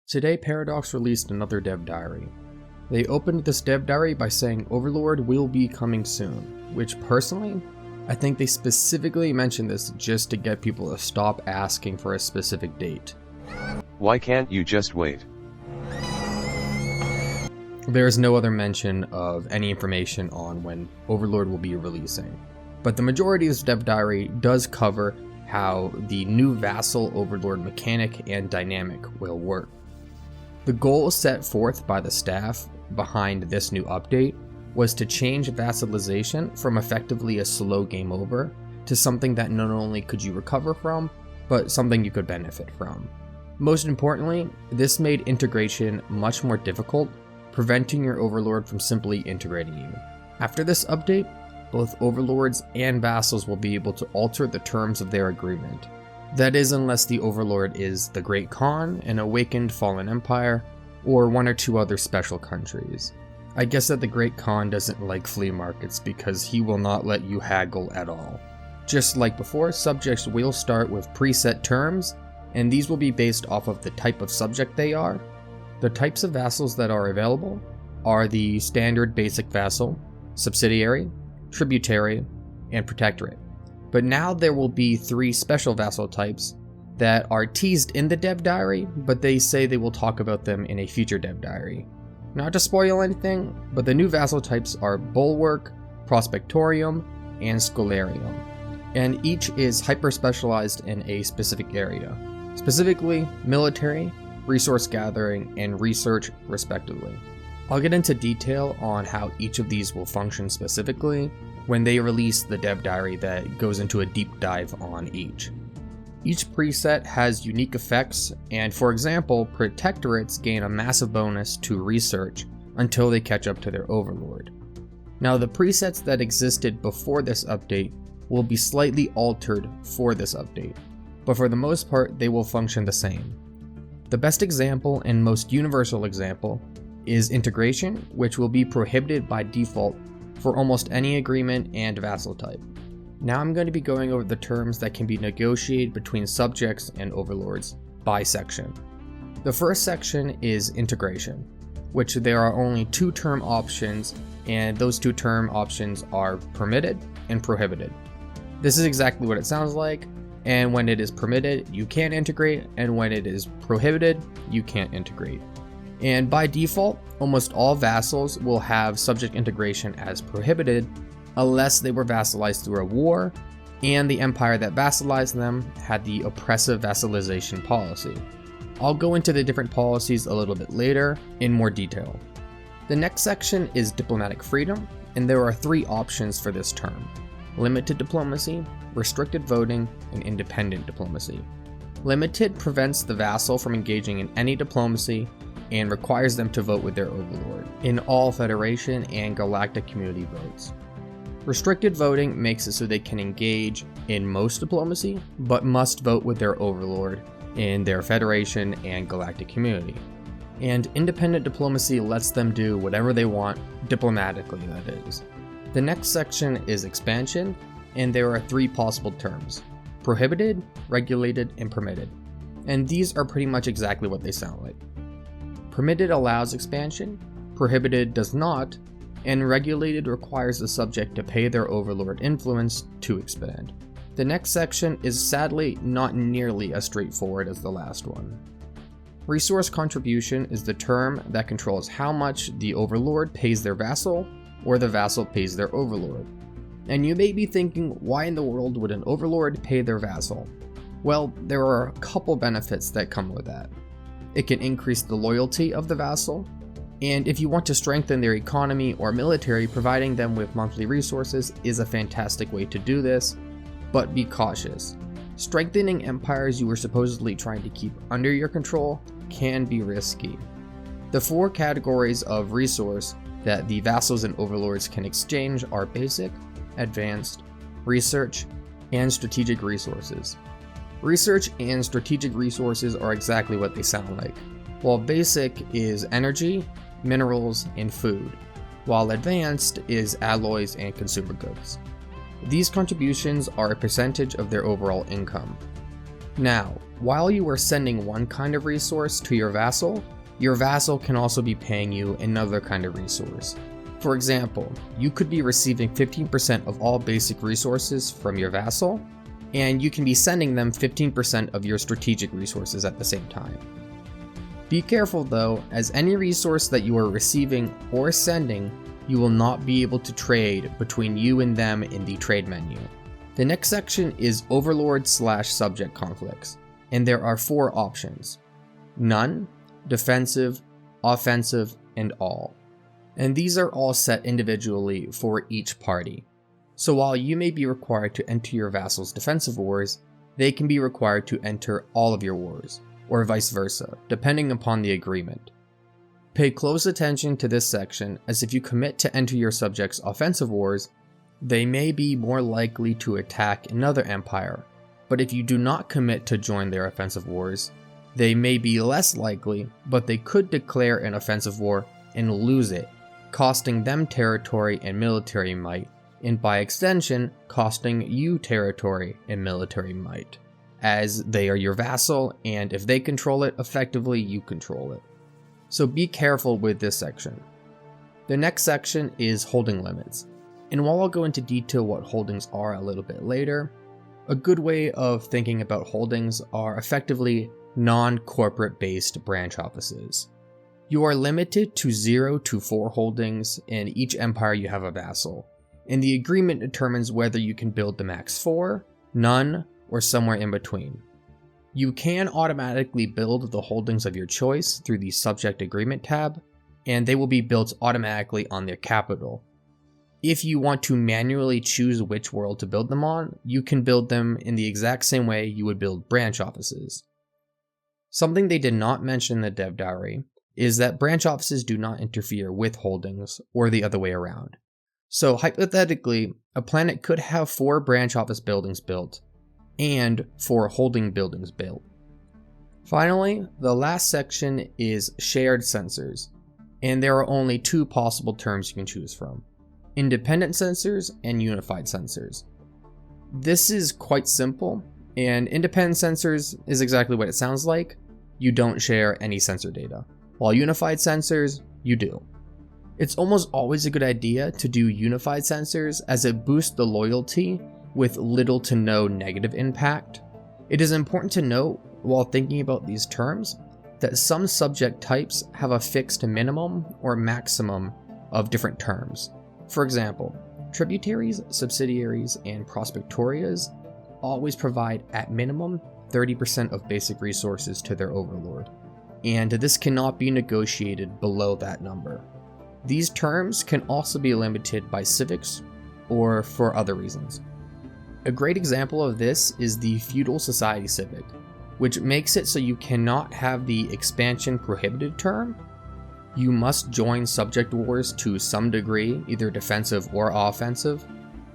Today, Paradox released another dev diary. They opened this dev diary by saying Overlord will be coming soon, which personally, I think they specifically mentioned this just to get people to stop asking for a specific date. Why can't you just wait? There is no other mention of any information on when Overlord will be releasing, but the majority of this dev diary does cover how the new Vassal Overlord mechanic and dynamic will work. The goal set forth by the staff behind this new update was to change vassalization from effectively a slow game over to something that not only could you recover from, but something you could benefit from. Most importantly, this made integration much more difficult, preventing your Overlord from simply integrating you. After this update, both Overlords and Vassals will be able to alter the terms of their agreement. That is, unless the Overlord is the Great Khan, an awakened fallen empire, or one or two other special countries. I guess that the Great Khan doesn't like flea markets because he will not let you haggle at all. Just like before, subjects will start with preset terms, and these will be based off of the type of subject they are. The types of vassals that are available are the standard basic vassal, subsidiary, tributary, and protectorate. But now there will be 3 special vassal types that are teased in the dev diary, but they say they will talk about them in a future dev diary. Not to spoil anything, but the new vassal types are Bulwark, Prospectorium, and Scholarium, and each is hyper-specialized in a specific area, specifically military, resource gathering, and research respectively. I'll get into detail on how each of these will function specifically when they release the dev diary that goes into a deep dive on each. Each preset has unique effects, and for example, protectorates gain a massive bonus to research until they catch up to their Overlord. Now, the presets that existed before this update will be slightly altered for this update, but for the most part they will function the same. The best example and most universal example is integration, which will be prohibited by default for almost any agreement and vassal type. Now I'm going to be going over the terms that can be negotiated between subjects and overlords by section. The first section is integration, which there are only 2 term options, and those 2 term options are permitted and prohibited. This is exactly what it sounds like, and when it is permitted, you can integrate, and when it is prohibited, you can't integrate. And by default, almost all vassals will have subject integration as prohibited unless they were vassalized through a war and the empire that vassalized them had the oppressive vassalization policy. I'll go into the different policies a little bit later in more detail. The next section is diplomatic freedom, and there are 3 options for this term: limited diplomacy, restricted voting, and independent diplomacy. Limited prevents the vassal from engaging in any diplomacy and requires them to vote with their overlord in all Federation and Galactic community votes. Restricted voting makes it so they can engage in most diplomacy, but must vote with their overlord in their Federation and Galactic community. And independent diplomacy lets them do whatever they want, diplomatically that is. The next section is expansion, and there are 3 possible terms: prohibited, regulated, and permitted. And these are pretty much exactly what they sound like. Permitted allows expansion, prohibited does not, and regulated requires the subject to pay their overlord influence to expand. The next section is sadly not nearly as straightforward as the last one. Resource contribution is the term that controls how much the overlord pays their vassal or the vassal pays their overlord. And you may be thinking, why in the world would an overlord pay their vassal? Well, there are a couple benefits that come with that. It can increase the loyalty of the vassal, and if you want to strengthen their economy or military, providing them with monthly resources is a fantastic way to do this, but be cautious. Strengthening empires you were supposedly trying to keep under your control can be risky. The 4 categories of resource that the vassals and overlords can exchange are basic, advanced, research, and strategic resources. Research and strategic resources are exactly what they sound like, while basic is energy, minerals, and food, while advanced is alloys and consumer goods. These contributions are a percentage of their overall income. Now, while you are sending one kind of resource to your vassal can also be paying you another kind of resource. For example, you could be receiving 15% of all basic resources from your vassal, and you can be sending them 15% of your strategic resources at the same time. Be careful though, as any resource that you are receiving or sending, you will not be able to trade between you and them in the trade menu. The next section is Overlord/subject conflicts, and there are 4 options: none, defensive, offensive, and all. And these are all set individually for each party. So while you may be required to enter your vassal's defensive wars, they can be required to enter all of your wars, or vice versa, depending upon the agreement. Pay close attention to this section, as if you commit to enter your subjects' offensive wars, they may be more likely to attack another empire, but if you do not commit to join their offensive wars, they may be less likely, but they could declare an offensive war and lose it, costing them territory and military might, and by extension, costing you territory and military might, as they are your vassal, and if they control it, effectively you control it. So be careful with this section. The next section is holding limits, and while I'll go into detail what holdings are a little bit later, a good way of thinking about holdings are effectively non-corporate based branch offices. You are limited to 0 to 4 holdings in each empire you have a vassal, and the agreement determines whether you can build the max 4, none, or somewhere in between. You can automatically build the holdings of your choice through the Subject Agreement tab, and they will be built automatically on their capital. If you want to manually choose which world to build them on, you can build them in the exact same way you would build branch offices. Something they did not mention in the dev diary is that branch offices do not interfere with holdings, or the other way around. So hypothetically, a planet could have 4 branch office buildings built, and 4 holding buildings built. Finally, the last section is shared sensors, and there are only 2 possible terms you can choose from: independent sensors and unified sensors. This is quite simple, and independent sensors is exactly what it sounds like. You don't share any sensor data, while unified sensors, you do. It's almost always a good idea to do unified sensors, as it boosts the loyalty with little to no negative impact. It is important to note, while thinking about these terms, that some subject types have a fixed minimum or maximum of different terms. For example, tributaries, subsidiaries, and prospectorias always provide at minimum 30% of basic resources to their overlord, and this cannot be negotiated below that number. These terms can also be limited by civics or for other reasons. A great example of this is the Feudal Society civic, which makes it so you cannot have the expansion prohibited term. You must join subject wars to some degree, either defensive or offensive,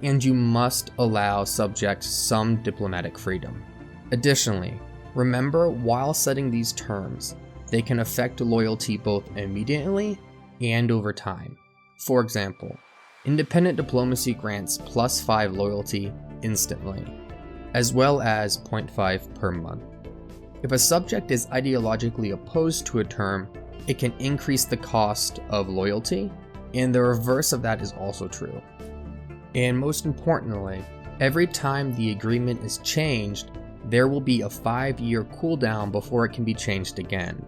and you must allow subjects some diplomatic freedom. Additionally, remember, while setting these terms, they can affect loyalty both immediately and over time. For example, independent diplomacy grants +5 loyalty instantly, as well as 0.5 per month. If a subject is ideologically opposed to a term, it can increase the cost of loyalty, and the reverse of that is also true. And most importantly, every time the agreement is changed, there will be a 5-year cooldown before it can be changed again.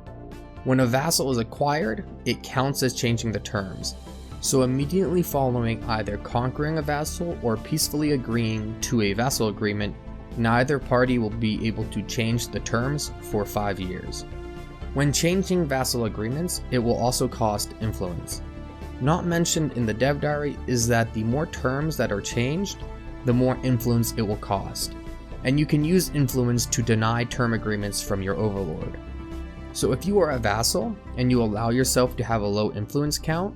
When a vassal is acquired, it counts as changing the terms, so immediately following either conquering a vassal or peacefully agreeing to a vassal agreement, neither party will be able to change the terms for 5 years. When changing vassal agreements, it will also cost influence. Not mentioned in the dev diary is that the more terms that are changed, the more influence it will cost, and you can use influence to deny term agreements from your overlord. So if you are a vassal and you allow yourself to have a low influence count,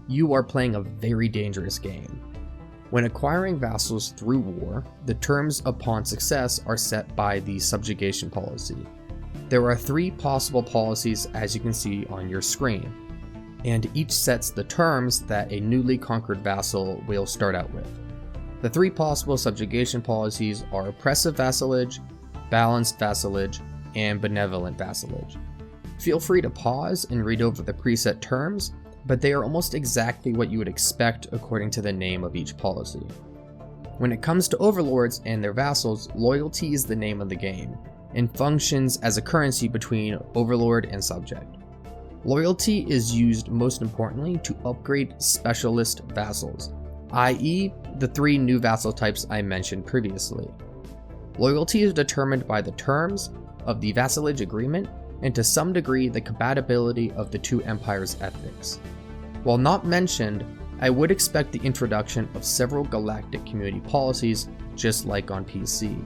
you are playing a very dangerous game. When acquiring vassals through war, the terms upon success are set by the subjugation policy. There are 3 possible policies, as you can see on your screen, and each sets the terms that a newly conquered vassal will start out with. The 3 possible subjugation policies are oppressive vassalage, balanced vassalage, and benevolent vassalage. Feel free to pause and read over the preset terms, but they are almost exactly what you would expect according to the name of each policy. When it comes to overlords and their vassals, loyalty is the name of the game, and functions as a currency between overlord and subject. Loyalty is used most importantly to upgrade specialist vassals, i.e. the 3 new vassal types I mentioned previously. Loyalty is determined by the terms of the vassalage agreement and to some degree the compatibility of the 2 empires' ethics. While not mentioned, I would expect the introduction of several galactic community policies just like on PC.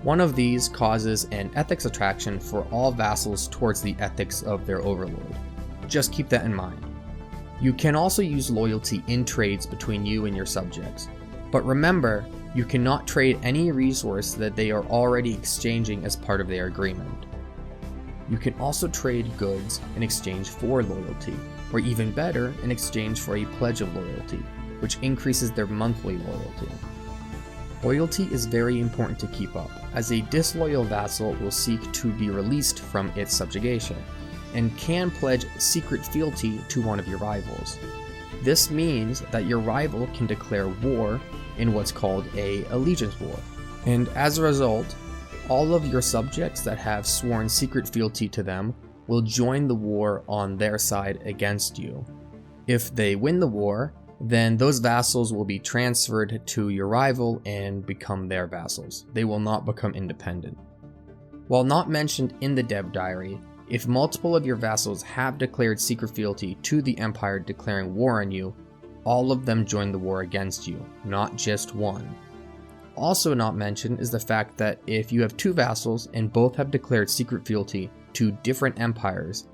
One of these causes an ethics attraction for all vassals towards the ethics of their overlord. Just keep that in mind. You can also use loyalty in trades between you and your subjects, but remember, you cannot trade any resource that they are already exchanging as part of their agreement. You can also trade goods in exchange for loyalty, or even better, in exchange for a pledge of loyalty, which increases their monthly loyalty. Loyalty is very important to keep up, as a disloyal vassal will seek to be released from its subjugation, and can pledge secret fealty to one of your rivals. This means that your rival can declare war in what's called an allegiance war, and as a result, all of your subjects that have sworn secret fealty to them will join the war on their side against you. If they win the war, then those vassals will be transferred to your rival and become their vassals. They will not become independent. While not mentioned in the dev diary, if multiple of your vassals have declared secret fealty to the empire declaring war on you, all of them join the war against you, not just one. Also not mentioned is the fact that if you have 2 vassals and both have declared secret fealty to different empires,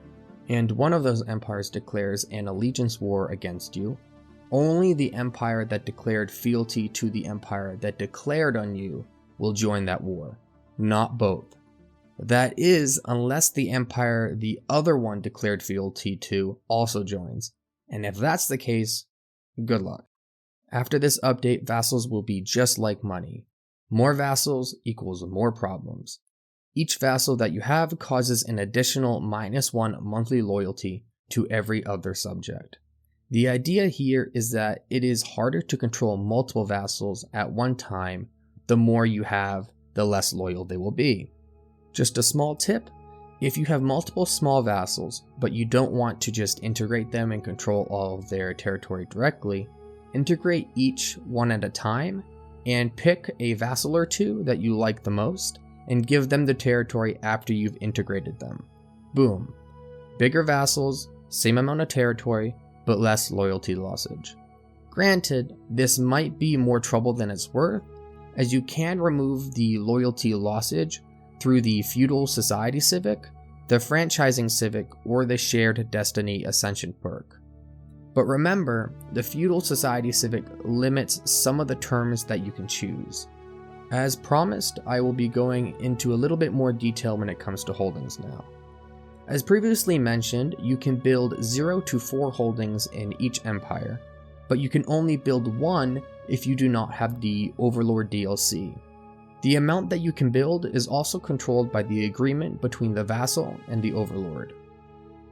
and one of those empires declares an allegiance war against you, only the empire that declared fealty to the empire that declared on you will join that war, not both. That is, unless the empire the other one declared fealty to also joins, and if that's the case, good luck. After this update, vassals will be just like money. More vassals equals more problems. Each vassal that you have causes an additional -1 monthly loyalty to every other subject. The idea here is that it is harder to control multiple vassals at one time. The more you have, the less loyal they will be. Just a small tip, if you have multiple small vassals, but you don't want to just integrate them and control all of their territory directly, integrate each one at a time, and pick a vassal or 2 that you like the most, and give them the territory after you've integrated them. Boom. Bigger vassals, same amount of territory, but less loyalty lossage. Granted, this might be more trouble than it's worth, as you can remove the loyalty lossage through the feudal society civic, the franchising civic, or the shared destiny ascension perk. But remember, the feudal society civic limits some of the terms that you can choose. As promised, I will be going into a little bit more detail when it comes to holdings now. As previously mentioned, you can build 0 to 4 holdings in each empire, but you can only build 1 if you do not have the Overlord DLC. The amount that you can build is also controlled by the agreement between the vassal and the Overlord.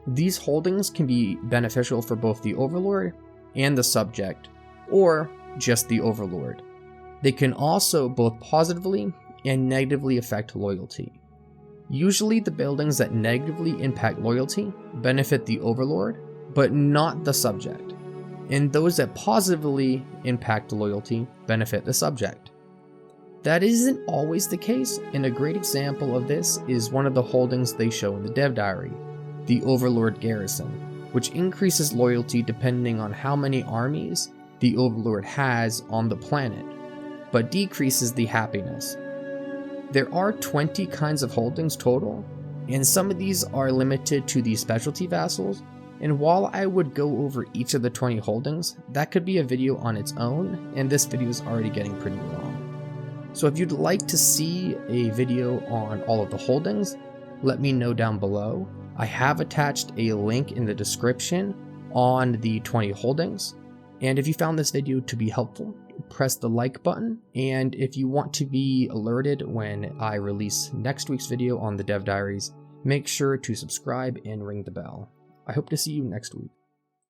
These holdings can be beneficial for both the Overlord and the subject, or just the Overlord. They can also both positively and negatively affect loyalty. Usually the buildings that negatively impact loyalty benefit the Overlord, but not the subject, and those that positively impact loyalty benefit the subject. That isn't always the case, and a great example of this is one of the holdings they show in the dev diary, the Overlord Garrison, which increases loyalty depending on how many armies the Overlord has on the planet, but decreases the happiness. There are 20 kinds of holdings total, and some of these are limited to the specialty vassals, and while I would go over each of the 20 holdings, that could be a video on its own, and this video is already getting pretty long. So if you'd like to see a video on all of the holdings, let me know down below. I have attached a link in the description on the 20 holdings, and if you found this video to be helpful, press the like button, and if you want to be alerted when I release next week's video on the Dev Diaries, make sure to subscribe and ring the bell. I hope to see you next week.